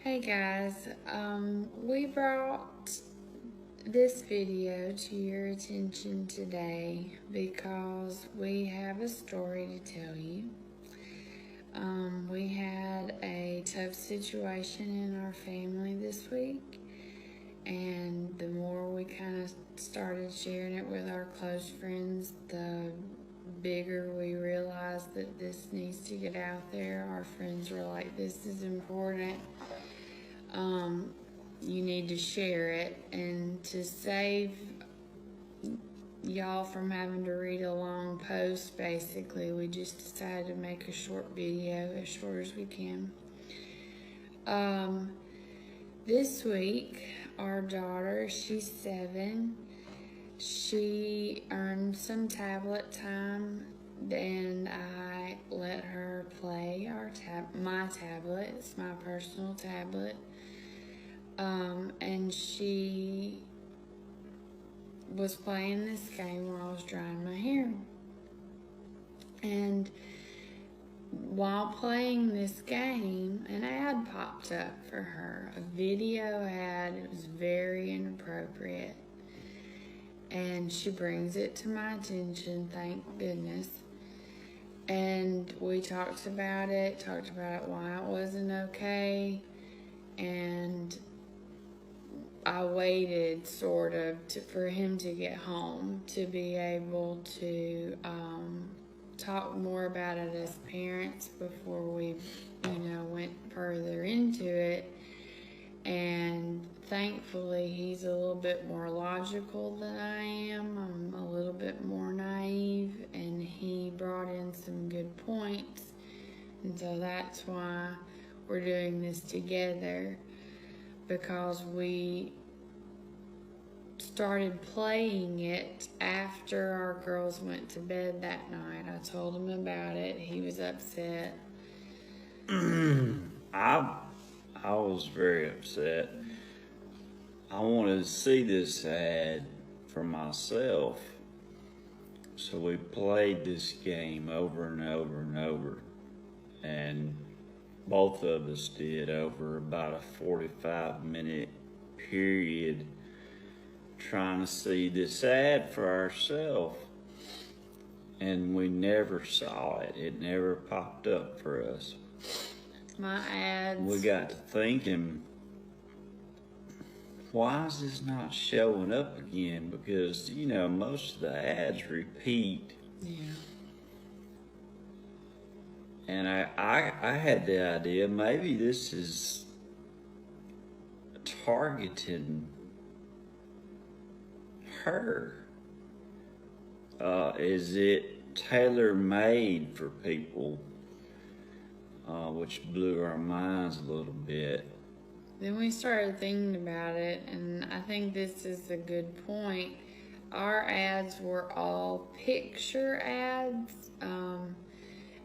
Hey guys, we brought this video to your attention today because we have a story to tell you. We had a tough situation in our family this week, and the more we kind of started sharing it with our close friends, the bigger we realized that this needs to get out there. Our friends were like, this is important. You need to share it, and to save y'all from having to read a long post, basically we just decided to make a short video, as short as we can. This week our daughter, she's 7, she earned some tablet time, and I let her play my tablet. It's my personal tablet. And she was playing this game while I was drying my hair. And while playing this game, an ad popped up for her, a video ad. It was very inappropriate. And she brings it to my attention, thank goodness. And we talked about it, why it wasn't okay. And I waited sort of for him to get home to be able to talk more about it as parents before we, went further into it. And thankfully, he's a little bit more logical than I am. I'm a little bit more naive, and he brought in some good points. And so that's why we're doing this together, because we started playing it after our girls went to bed that night. I told him about it. He was upset. I was very upset. I wanted to see this ad for myself. So we played this game over and over and over. And both of us did over about a 45-minute period trying to see this ad for ourselves. And we never saw it. It never popped up for us. My ads. We got to thinking, why is this not showing up again? Because, most of the ads repeat. Yeah. And I had the idea, maybe this is targeting her. Is it tailor-made for people? Which blew our minds a little bit. Then we started thinking about it, and I think this is a good point. Our ads were all picture ads,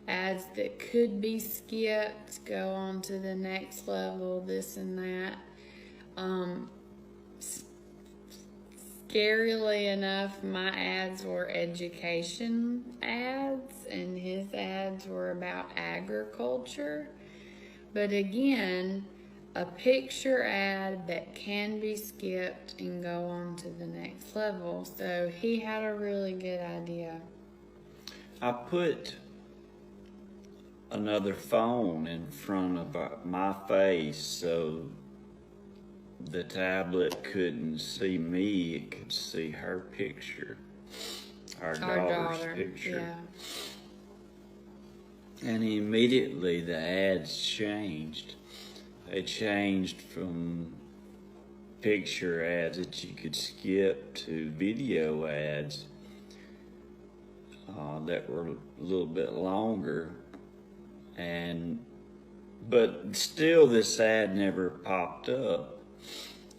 ads that could be skipped, go on to the next level, this and that. Scarily enough, my ads were education ads, and his ads were about agriculture. But again, a picture ad that can be skipped and go on to the next level. So he had a really good idea. I put another phone in front of my face so the tablet couldn't see me, it could see her picture, our daughter's picture. Yeah. And immediately the ads changed. They changed from picture ads that you could skip to video ads that were a little bit longer. But still this ad never popped up.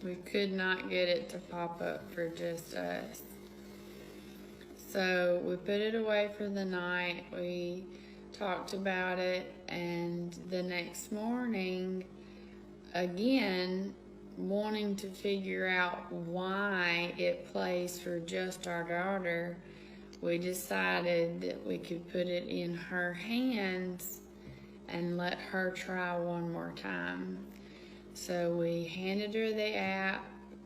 We could not get it to pop up for just us. So we put it away for the night. We talked about it, and the next morning, again, wanting to figure out why it plays for just our daughter, we decided that we could put it in her hands and let her try one more time. So we handed her the app,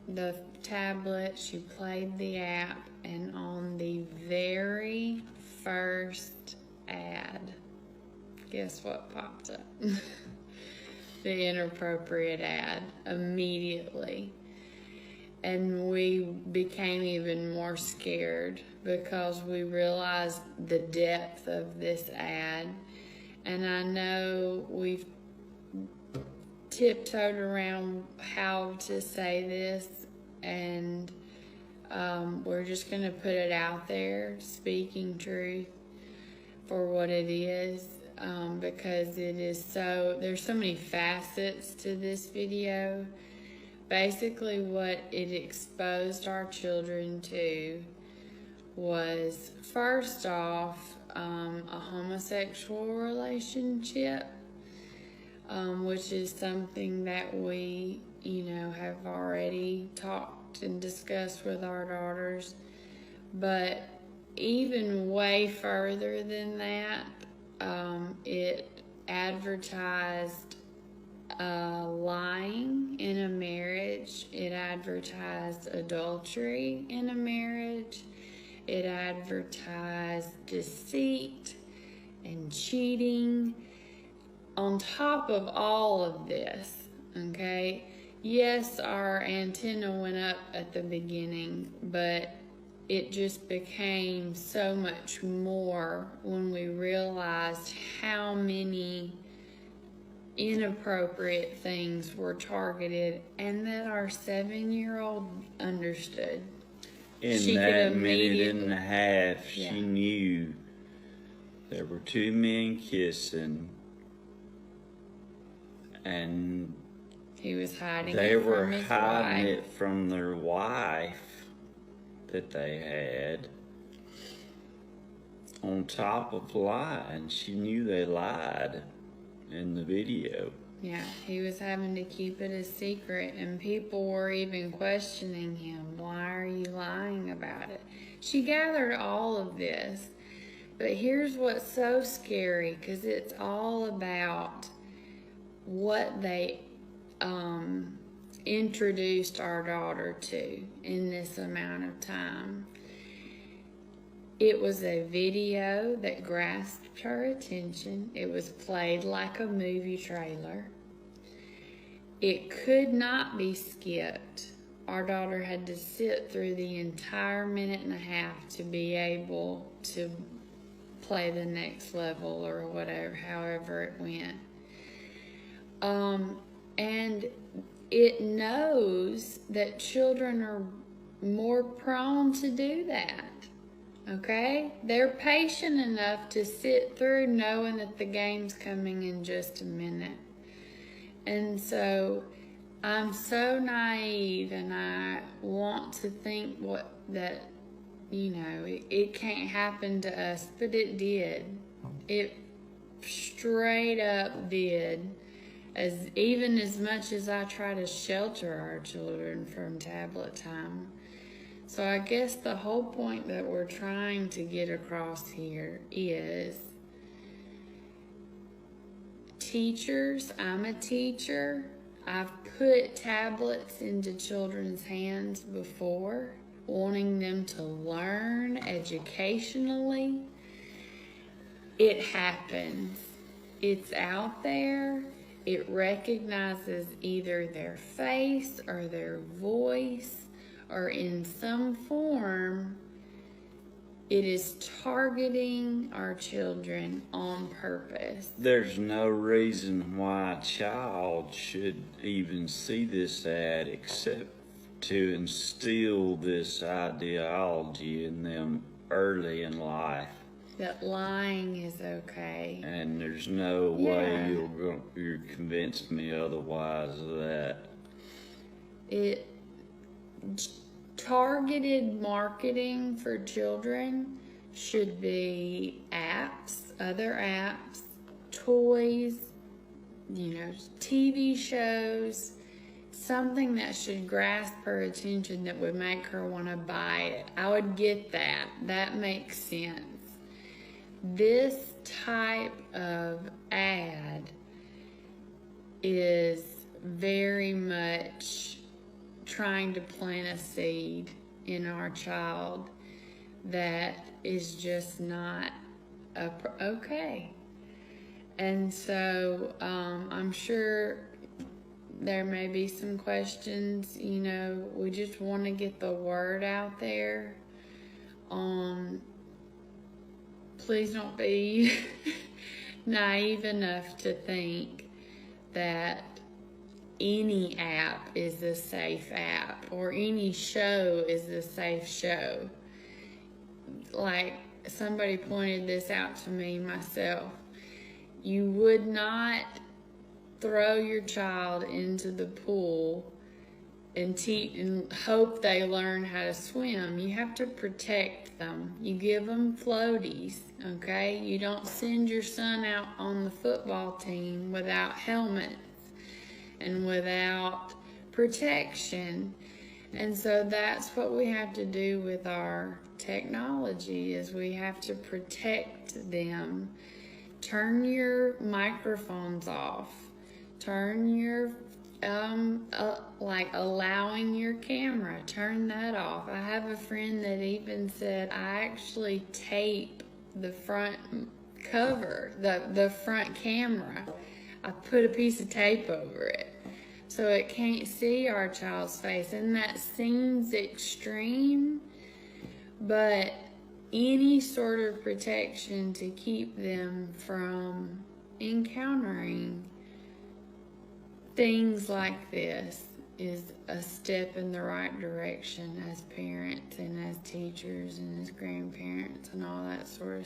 the tablet, she played the app, and on the very first ad, guess what popped up? The inappropriate ad immediately. And we became even more scared because we realized the depth of this ad. And I know we've tiptoed around how to say this, and we're just going to put it out there, speaking truth for what it is, because it is there's so many facets to this video. Basically what it exposed our children to was, first off, a homosexual relationship, which is something that we, have already talked and discussed with our daughters. But even way further than that, it advertised lying in a marriage. It advertised adultery in a marriage. It advertised deceit and cheating. On top of all of this, okay, yes, our antenna went up at the beginning, but it just became so much more when we realized how many inappropriate things were targeted, and that our 7-year-old understood. In that minute and a half, she knew there were two men kissing, and he was hiding they it were from his hiding wife. it from their wife that they had. On top of lying, she knew they lied in the video. Yeah, he was having to keep it a secret, and people were even questioning him. Why are you lying about it? She gathered all of this, but here's what's so scary, because it's all about what they introduced our daughter to in this amount of time. It was a video that grasped her attention. It was played like a movie trailer. It could not be skipped. Our daughter had to sit through the entire minute and a half to be able to play the next level or whatever, however it went. And it knows that children are more prone to do that. Okay? They're patient enough to sit through knowing that the game's coming in just a minute. And so I'm so naive, and I want to think that it can't happen to us, but it did. It straight up did. Even as much as I try to shelter our children from tablet time. So I guess the whole point that we're trying to get across here is, teachers, I'm a teacher. I've put tablets into children's hands before, wanting them to learn educationally. It happens. It's out there. It recognizes either their face or their voice, or in some form, it is targeting our children on purpose. There's no reason why a child should even see this ad except to instill this ideology in them early in life. That lying is okay. And there's no way you'll convince me otherwise of that. Targeted marketing for children should be apps, other apps, toys, TV shows, something that should grasp her attention that would make her want to buy it. I would get that. That makes sense. This type of ad is very much trying to plant a seed in our child that is just not okay. And so I'm sure there may be some questions. You know, we just want to get the word out there on, please don't be naive enough to think that any app is a safe app or any show is a safe show. Like somebody pointed this out to me myself. You would not throw your child into the pool and hope they learn how to swim. You have to protect them. You give them floaties, okay? You don't send your son out on the football team without helmets and without protection. And so that's what we have to do with our technology, is we have to protect them. Turn your microphones off. Turn your like allowing your camera, turn that off. I have a friend that even said, I actually tape the front cover, the front camera. I put a piece of tape over it so it can't see our child's face. And that seems extreme, but any sort of protection to keep them from encountering things like this is a step in the right direction as parents and as teachers and as grandparents and all that sort of stuff.